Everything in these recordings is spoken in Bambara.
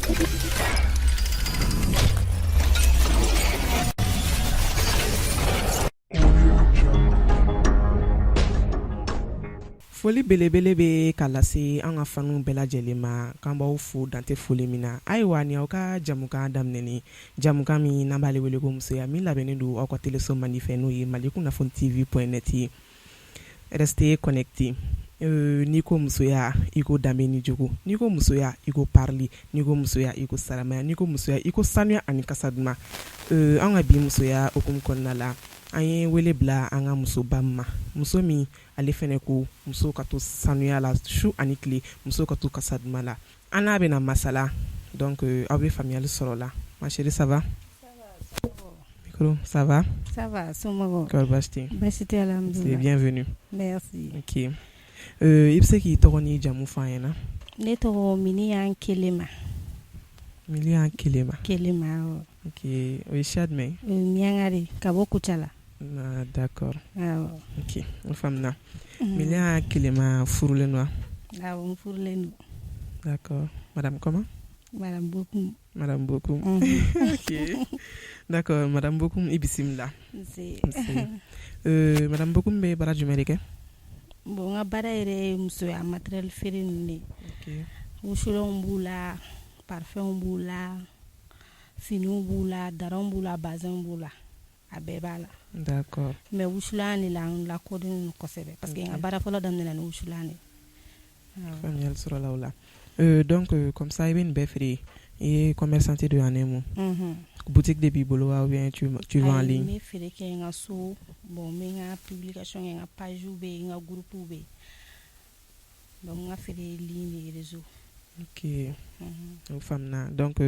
Foli belebele bɛ ka lase an ka fanu bɛɛ lajɛlen ma k'an b'aw fo dante foli min na ayiwa ni aw ka jamukan daminɛ jamukan min n'an b'ale wele ko musoya min labɛnnen don aw ka teleso mandi fɛ n'o ye MaliKunafoni TV.net ye restez connectés n'i ko musoya i ko danbe ni jogo n'i ko musoya i ko parili n'i ko musoya i ko saramaya n'i ko musoya i ko sanuya ani kasa duman an ka bi musoya okumu kɔnɔna la an ye wele bila an ka musoba ma muso min ale fɛnɛ ko muso ka to sanuya la su ani tile muso ka to kasa duman la an n'a bɛna masala donc aw bɛ faamuyali sɔrɔ la ma chérie ça va micro ça va somɔgɔw kɔri baasi tɛ baasi tɛ alhamdulilah c'est bienvenue merci ok i bɛ se k'i tɔgɔ ni jamu fɔ an ɲɛna ne tɔgɔ Miniyan KELEMAN Miniyan KELEMAN KELEMAN ok o ye siya jumɛn ye miyankare ka bɔ Kucala d'accord ok o faamuna Miniyan KELEMAN furulen don wa awɔ n furulen don d'accord madame comment madame Bokum madame Bokum ok d'accord madame Bokum i bisimila madame Bokum bɛ baara jumɛn de kɛ bon n ka baara yɛrɛ ye musoya matériel feere ninnu de wusulanw b'u la parfum b'u la finiw b'u la daranw b'u la bazin b'u la a bɛɛ b'a la d'accord mais wusulan de la n lakodɔnnen kosɛbɛ parce que n ka baara fɔlɔ daminɛna ni wusulan de faamuyali sɔrɔla o la donc comme ça i bɛ nin bɛɛ feere i ye commerçante de y'an mu boutique de b'i bolo wa ou bien tu vends en ligne n bɛ feere kɛ n ka so bon n bɛ n ka publication kɛ n ka page bɛ yen n ka groupe bɛ yen donc n ka feere ligne de réseau ok o faamuna donc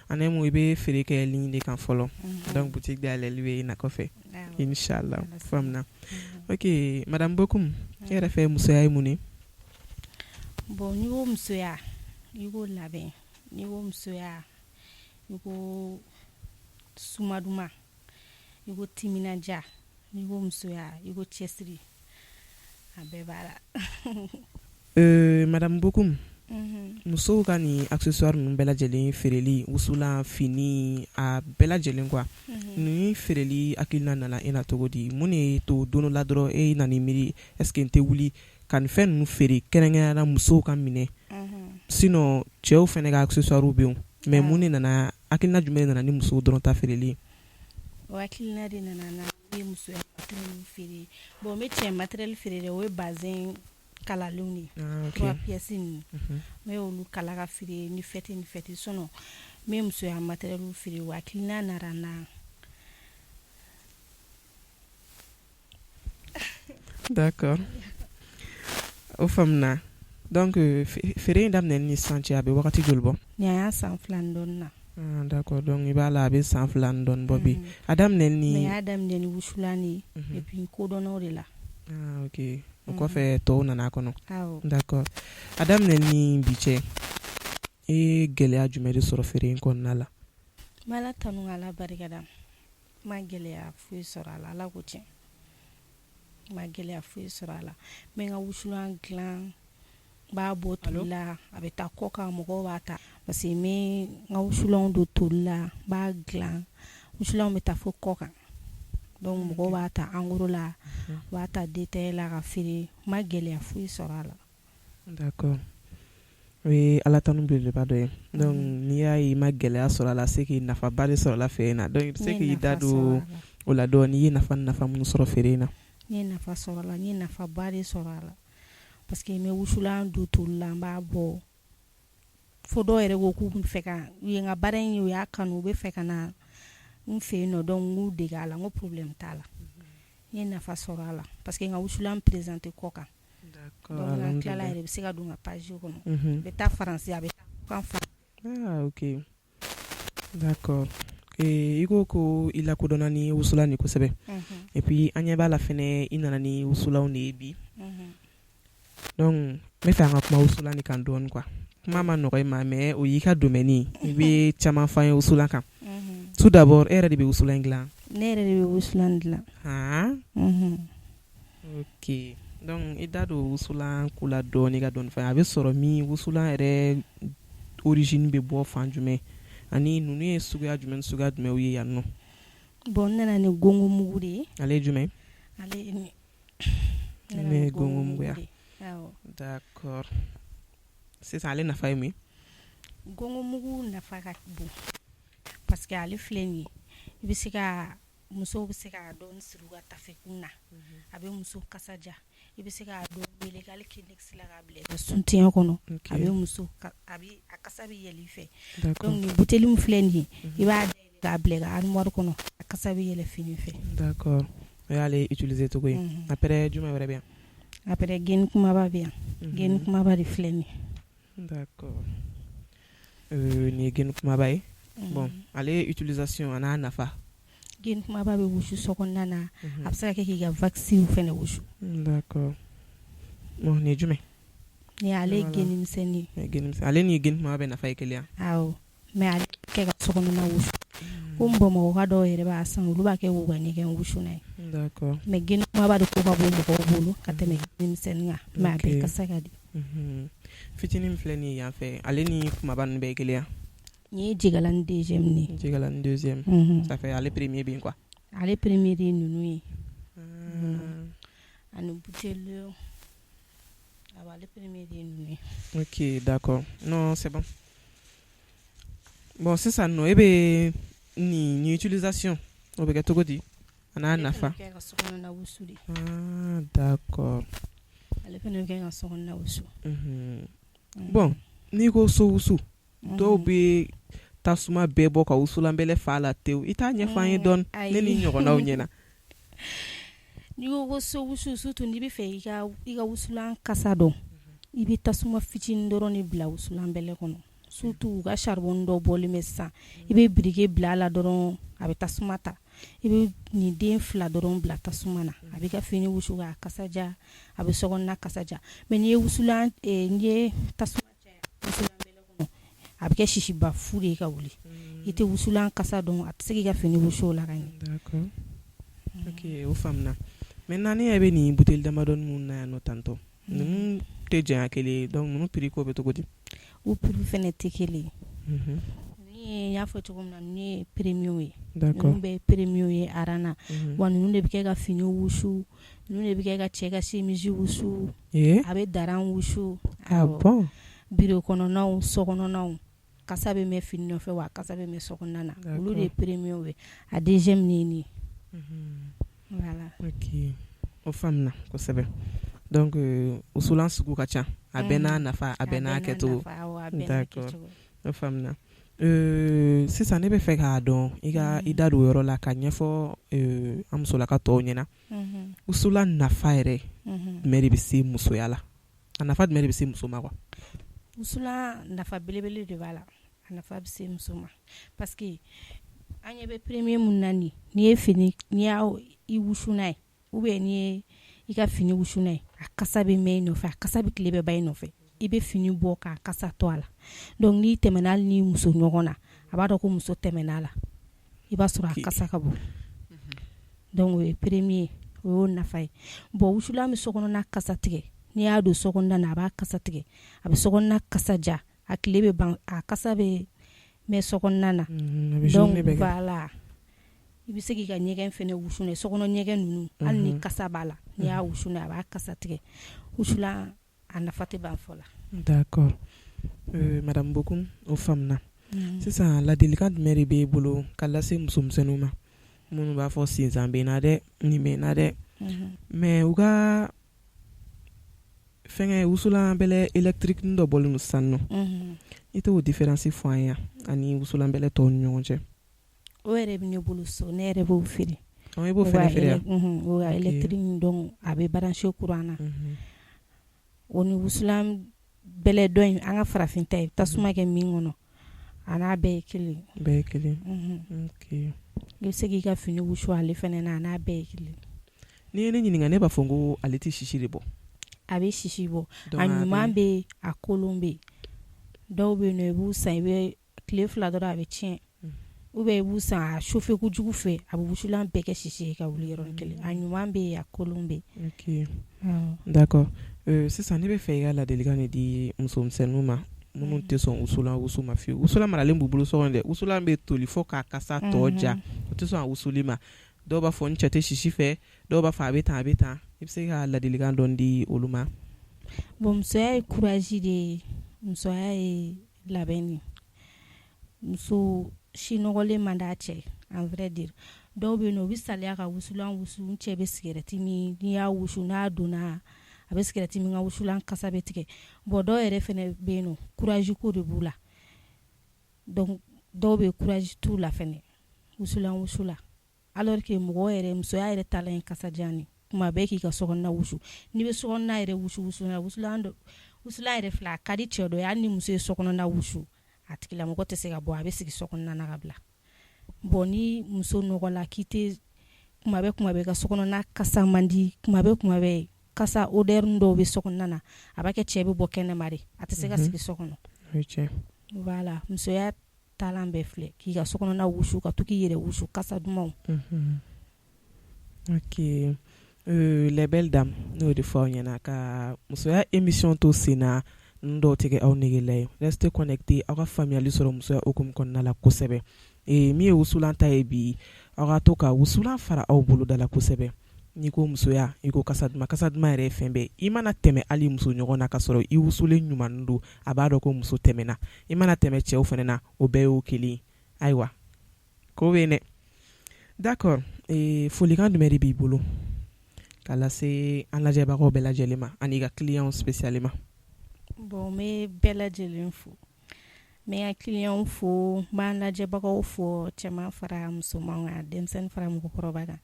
an mu i bɛ feere kɛ ligne de kan fɔlɔ donc boutique dayɛlɛli bɛ na kɔfɛ inchallah faamuna ok madame Bokum e yɛrɛ fɛ musoya ye mun ye bon n'i ko musoya i ko labɛn n'i ko musoya i ko sumaduman i ko timinanja n'i ko musoya i ko cɛsiri a bɛɛ b'a la madame Bokum musow ka nin accessoire ninnu bɛɛ lajɛlen feereli wusulan fini a bɛɛ lajɛlen quoi ni feereli hakilina nana e na cogo di mun de to don dɔ la dɔrɔn e nana miiri est-ce que n tɛ wuli ka nin fɛn ninnu feere kɛrɛnkɛrɛnyara musow ka minɛ sinon cɛw fɛnɛ ka accessoire bɛ yen mais mun de nana hakilina jumɛn de nana ni musow dɔrɔn ta feereli o hakilina de nana na ye musoya matériel feere bon n bɛ cɛ matériel feere dɛ o ye bazin kalalenw de trois pièces ninnu n bɛ olu kala ka feere ni fête sinon n bɛ musoya matériel feere o hakilina nana na d'accord o faamuna donc feere in daminɛ ni sisan cɛ a bɛ wagati joli bɔ ni a y'a san 2 ni dɔɔni na d'accord donc i b'a la a bɛ san 2 ni dɔɔni bɔ bi a daminɛ ni mais y'a daminɛ ni wusulan de ye et puis n kodɔnnaw de la ok o kɔfɛ tɔw nana a kɔnɔ d'accord a daminɛ ni bi cɛ i ye gɛlɛya jumɛn de sɔrɔ feere in kɔnɔna la n bɛ ala tanu ala barikada n ma gɛlɛya foyi sɔrɔ a la ala ko tiɲɛ n ma gɛlɛya foyi sɔrɔ a la n bɛ n ka wusulan dilan n b'a bɔ toli la a bɛ taa kɔ kan mɔgɔw b'a ta parce que n bɛ n ka wusulanw don toli la n b'a dilan wusulanw bɛ taa fo kɔ kan donc mɔgɔw b'a ta en gros la b'a ta détail la ka feere n ma gɛlɛya foyi sɔrɔ a la d'accord o ye ala tanu belebeleba dɔ ye donc n'i y'a ye i ma gɛlɛya sɔrɔ a la c'est que nafaba de sɔrɔ la feere in na donc i bɛ se k'i da don o la dɔɔni i ye nafa minnu sɔrɔ feere in na n ye nafa sɔrɔ a la n ye nafaba de sɔrɔ a la parce que n bɛ wusulan don toli la n b'a bɔ fo dɔw yɛrɛ ko k'u bɛ fɛ ka u ye n ka baara in ye u y'a kanu u bɛ fɛ ka na n fɛ yen nɔ donc n k'u dege a la n ko problème t'a la n ye nafa sɔrɔ a la parce que n ka wusulan présenter kɔ kan donc n tilala yɛrɛ bɛ se ka don n ka page kɔnɔ n bɛ taa faransi a bɛ taa kan fara ok d'accord i ko i lakodɔnna ni wusulan ni kosɛbɛ et puis an ɲɛ b'a la fɛnɛ i nana ni wusulanw de ye bi donc n bɛ fɛ an ka kuma wusulan ni kan dɔɔni quoi kuma ma nɔgɔ i ma mais o y'i ka domaine i bɛ caman f'an ye wusulan kan tout d'abord e yɛrɛ de bɛ wusulan dilan ne yɛrɛ de bɛ wusulan dilan ok donc i da don wusulan ko la dɔɔni ka dɔɔni f'an ye a bɛ sɔrɔ min wusulan yɛrɛ origine bɛ bɔ fan jumɛn ani ninnu ye suguya jumɛnw ye yan nɔ. Bon ne nana ni gongo mugu de ye. Ale ye jumɛn? Ale ni ne gongo mugu ya. Awɔ. D'accord. Sisan ale nafa ye mun ye? Gongo mugu nafa ka bon parce que ale filɛ nin ye i bɛ se ka musow bɛ se ka dɔn siri u ka tafekun na a bɛ muso kasa ja i bɛ se ka dɔn wele k'ale kindex la k'a bila i ka suntigɛ kɔnɔ a bɛ muso a kasa bɛ yɛlɛ i fɛ donc nin buteli min filɛ nin ye i b'a dayɛlɛ k'a bila i ka armoire kɔnɔ a kasa bɛ yɛlɛ fini fɛ. D'accord o y'ale utiliser cogo ye. Après jumɛn wɛrɛ bɛ yan? Après geni kumaba bɛ yan geni kumaba de filɛ nin ye. D'accord nin ye geni kumaba ye. Bon ale utilisation a n'a nafa. Geni kumaba bɛ wusu sokɔnɔna na a bɛ se ka kɛ k'i ka vaccine fɛnɛ wusu. D'accord bon nin ye jumɛn? Ni ale geni misɛnnin ye. Ale ni geni kumaba bɛ nafa ye kelen ya? Awɔ mais ale kɛ ka sokɔnɔna wusu ko Bamakɔ ka dɔw yɛrɛ b'a san olu b'a kɛ k'u ka ɲɛgɛn wusu n'a ye. D'accord mais geni kumaba de ko ka bon mɔgɔw bolo ka tɛmɛ geni misɛnnin kan mais a bɛɛ kasa ka di. Fitinin min filɛ nin ye yan fɛ ale ni kumaba ninnu bɛɛ ye kelen ya? Ni ye jigalanin deuxième ni. Jigalanin deuxième. Ça fait ale premier bɛ yen quoi? Ale premier de ye ninnu ye. Ani buteli ale premier de ye ninnu ye. Ok d'accord non c'est bon. Bon sisan nɔ e bɛ nin utilisation o bɛ kɛ cogo di? A n'a nafa. Ale fɛnɛ bɛ kɛ ka sokɔnɔna wusu de. D'accord. Ale fɛnɛ bɛ kɛ ka sokɔnɔna wusu. Bon n'i ko so wusu dɔw bɛ tasuma bɛɛ bɔ ka wusulanbɛlɛ fa la tewu i t'a ɲɛfɔ an ye dɔɔni ne ni ɲɔgɔnnaw ɲɛna. N'i ko so wusu surtout n'i bɛ fɛ i ka wusulan kasa dɔn i bɛ tasuma fitinin dɔrɔn de bila wusulanbɛlɛ kɔnɔ surtout u ka charbon dɔ bɔlen bɛ sisan i bɛ birike bila a la dɔrɔn a bɛ tasuma ta i bɛ nin den 2 dɔrɔn bila tasuma na a bɛ ka fini wusu k'a kasaja a bɛ sokɔnɔna kasaja mais n'i ye tasuma caya wusulanbɛlɛ kɔnɔ a bɛ kɛ sisiba fu de ye ka wuli i tɛ wusulan kasa dɔn a tɛ se k'i ka fini wusu o la ka ɲɛ. D'accord ok o faamuna maintenant ne yɛrɛ bɛ nin buteli damadɔni minnu na yan nɔ tantɔ ninnu tɛ janya kelen ye donc ninnu prix ko bɛ cogo di? O prix fɛnɛ tɛ kelen ye. Ni n y'a fɔ cogo min na ninnu ye premium ye. Ninnu bɛ premium ye arana wa ninnu de bɛ kɛ ka fini wusu ninnu de bɛ kɛ ka cɛ ka chemise wusu a bɛ daran wusu. Ah bon? Bureau kɔnɔnaw sokɔnɔnaw kasa bɛ mɛn fini nɔfɛ wa kasa bɛ mɛn sokɔnɔna na olu de ye premium ye a deuxième ni nin. Voilà. Ok o faamuna kosɛbɛ donc wusulan sugu ka ca a bɛɛ n'a nafa a bɛɛ n'a kɛcogo. D'accord o faamuna sisan ne bɛ fɛ k'a dɔn i da don o yɔrɔ la ka ɲɛfɔ an musolaka tɔw ɲɛna wusulan nafa yɛrɛ jumɛn de bɛ se musoya la a nafa jumɛn de bɛ se muso ma quoi? Wusulan nafa belebele de b'a la a nafa bɛ se muso ma parce que an ɲɛ bɛ premier mun na nin n'i ye fini n'i y'a i wusu n'a ye ou bien n'i ye i ka fini wusu n'a ye a kasa bɛ mɛn i nɔfɛ a kasa bɛ tile bɛɛ ba i nɔfɛ i bɛ fini bɔ k'a kasa to a la donc n'i tɛmɛna hali ni muso ɲɔgɔn na a b'a dɔn ko muso tɛmɛna a la i b'a sɔrɔ a kasa ka bon donc o ye premier o y'o nafa ye bon wusulan bɛ sokɔnɔna kasa tigɛ n'i y'a don sokɔnɔna na a b'a kasa tigɛ a bɛ sokɔnɔna kasa ja a tile bɛ ban a kasa bɛ mɛn sokɔnɔna na donc voilà i bɛ se k'i ka ɲɛgɛn fɛnɛ wusu n'a ye sokɔnɔ ɲɛgɛn ninnu hali ni kasa b'a la n'i y'a wusu n'a ye a b'a kasa tigɛ wusulan a nafa tɛ ban fɔ la. D'accord madame Bokum o faamuna sisan ladilikan jumɛn de b'e bolo ka lase musomisɛnninw ma minnu b'a fɔ sinzan bɛ n na dɛ nin bɛ n na dɛ mais u ka fɛngɛ wusulanbɛlɛ électrique dɔ bɔlen don sisan nɔ i t'o différence fɔ an ye ani wusulanbɛlɛ tɔw ni ɲɔgɔn cɛ? O yɛrɛ bɛ ne bolo so ne yɛrɛ b'o feere. I b'o fɛnɛ feere yan? O ka électrique donc a bɛ branché courant na o ni wusulan bɛlɛ dɔ in an ka farafin ta ye tasuma kɛ min kɔnɔ a n'a bɛɛ ye kelen. Bɛɛ ye kelen. Ok. I bɛ se k'i ka fini wusu ale fɛnɛ na a n'a bɛɛ ye kelen. N'i ye ne ɲininka ne b'a fɔ ko ale tɛ sisi de bɔ. A bɛ sisi bɔ a ɲuman bɛ yen a kolon bɛ yen dɔw bɛ yen nɔ i b'u san i bɛ tile 2 dɔrɔn a bɛ tiɲɛ ou bien i b'u san a chauffer kojugu fɛ a bɛ wusulan bɛɛ kɛ sisi ye ka wuli yɔrɔnin kelen a ɲuman bɛ yen a kolon bɛ yen. Ok d'accord sisan ne bɛ fɛ i ka ladilikan de di musomisɛnninw ma minnu tɛ sɔn wusu ma fiyewu wusula maralen b'u bolo so kɔnɔ dɛ wusula bɛ toli fo k'a kasa tɔ ja o tɛ sɔn a wusuli ma dɔw b'a fɔ n cɛ tɛ sisi fɛ dɔw b'a fɔ a bɛ tan i bɛ se ka ladilikan dɔn di olu ma. Bon, musoya ye courage de ye, musoya ye labɛn de. Muso si nɔgɔlen man d'a cɛ en vrai dire. Dɔw bɛ yen nɔ u bɛ saliya ka wusulan wusu n cɛ bɛ sigɛrɛti min n'i y'a wusu n'a donna a bɛ sigɛrɛti min ka wusulan kasa bɛ tigɛ. Bon dɔw yɛrɛ fɛnɛ bɛ yen nɔ courage ko de b'u la. Donc dɔw bɛ courage t'u la fɛnɛ wusulan wusula alors que mɔgɔ yɛrɛ musoya yɛrɛ talan ye kasajan de. Kuma bɛɛ k'i ka sokɔnɔna wusu n'i bɛ sokɔnɔna yɛrɛ wusulan yɛrɛ filɛ a ka di cɛ dɔ ye hali ni muso ye sokɔnɔna wusu a tigilamɔgɔ tɛ se ka bɔ a bɛ sigi sokɔnɔna na ka bila. Bon ni muso nɔgɔla k'i tɛ kuma bɛɛ ka sokɔnɔna kasa man di kuma bɛɛ kasa odeur dɔw bɛ sokɔnɔna na a b'a kɛ cɛ bɛ bɔ kɛnɛma de a tɛ se ka sigi sokɔnɔ. Voilà musoya talan bɛɛ filɛ k'i ka sokɔnɔna wusu ka to k'i yɛrɛ wusu kasa dumanw. Ok. Les belles dames n'o de fɔ aw ɲɛna ka musoya émission to sen na n dɔw tigɛ aw negela ye restez connecté aw ka faamuyali sɔrɔ musoya hukumu kɔnɔna la kosɛbɛ min ye wusulan ta ye bi aw ka to ka wusulan fara aw boloda la kosɛbɛ n'i ko musoya i ko kasa duman yɛrɛ ye fɛn bɛɛ i mana tɛmɛ hali muso ɲɔgɔn na ka sɔrɔ i wusulen ɲuman don a b'a dɔn ko muso tɛmɛna i mana tɛmɛ cɛw fɛnɛ na o bɛɛ y'o kelen ayiwa ko bɛ ne d'accord folikan jumɛn de b'i bolo k'a lase an lajɛbagaw bɛɛ lajɛlen ma ani ka client spécialement. Bon n bɛ bɛɛ lajɛlen fo n bɛ n ka client fo n b'an lajɛbagaw fo cɛman fara musoman kan denmisɛnnin fara mɔgɔkɔrɔba kan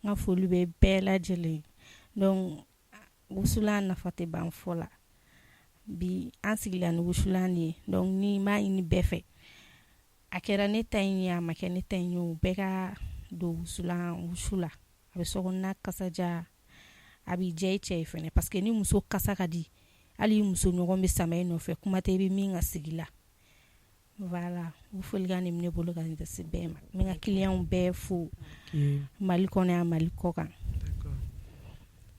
n ka foli bɛ bɛɛ lajɛlen donc wusulan nafa tɛ ban fɔ la bi an sigila ni wusulan de ye donc ni m'a ɲini bɛɛ fɛ a kɛra ne ta in ye a ma kɛ ne ta in ye o bɛɛ ka don wusu la a bɛ sokɔnɔna kasaja a b'i diya i cɛ ye fɛnɛ parce que ni muso kasa ka di hali muso ɲɔgɔn bɛ sama i nɔfɛ kuma tɛ i bɛ min ka sigi la voilà o folikan de bɛ ne bolo ka ɲɛsin bɛɛ ma n bɛ n ka client bɛɛ fo Mali kɔnɔ yan Mali kɔ kan.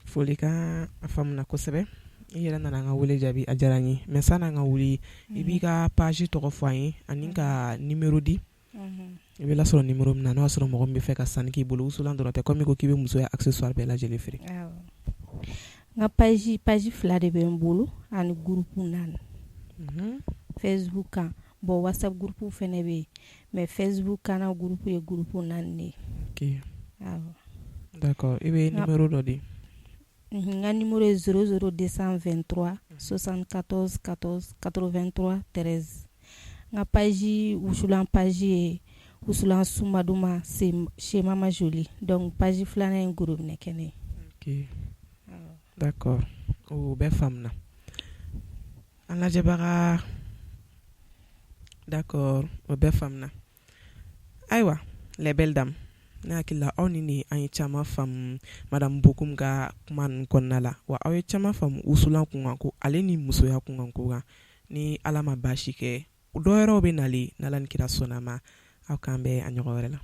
Folikan a faamuna kosɛbɛ i yɛrɛ nana an ka wele jaabi a diyara n ye mais san'an ka wuli i b'i ka page tɔgɔ fɔ an ye ani ka numéro di i bɛ lasɔrɔ numéro min na n'o y'a sɔrɔ mɔgɔ min bɛ fɛ ka sanni k'i bolo wusulan dɔrɔn tɛ comme i ko k'i bɛ musoya accessoire bɛɛ lajɛlen feere. N ka page fila de bɛ n bolo ani groupe 4 Facebook kan bon WhatsApp groupe fɛnɛ bɛ yen mais Facebook kan na groupe ye groupe 4 de ye. Ok d'accord i bɛ numéro dɔ di. N ka numéro ye 00223 74 14 83 13 n ka page wusulan page ye wusulan sumaduma chez Mama Jolie donc page filanan ye groupe ne kɛnɛ. Ok d'accord o bɛɛ faamuna an lajɛbaga d'accord o bɛɛ faamuna ayiwa les belles dames ne hakili la aw ni ne an ye caman faamu madame Bokum ka kuma ninnu kɔnɔna la wa aw ye caman faamu wusulan kunkan ko ale ni musoya kunkan ko kan ni ala ma baasi kɛ dɔ wɛrɛw bɛ nalen n'ala ni kira sɔnna ma aw k'an bɛn a ɲɔgɔn wɛrɛ la.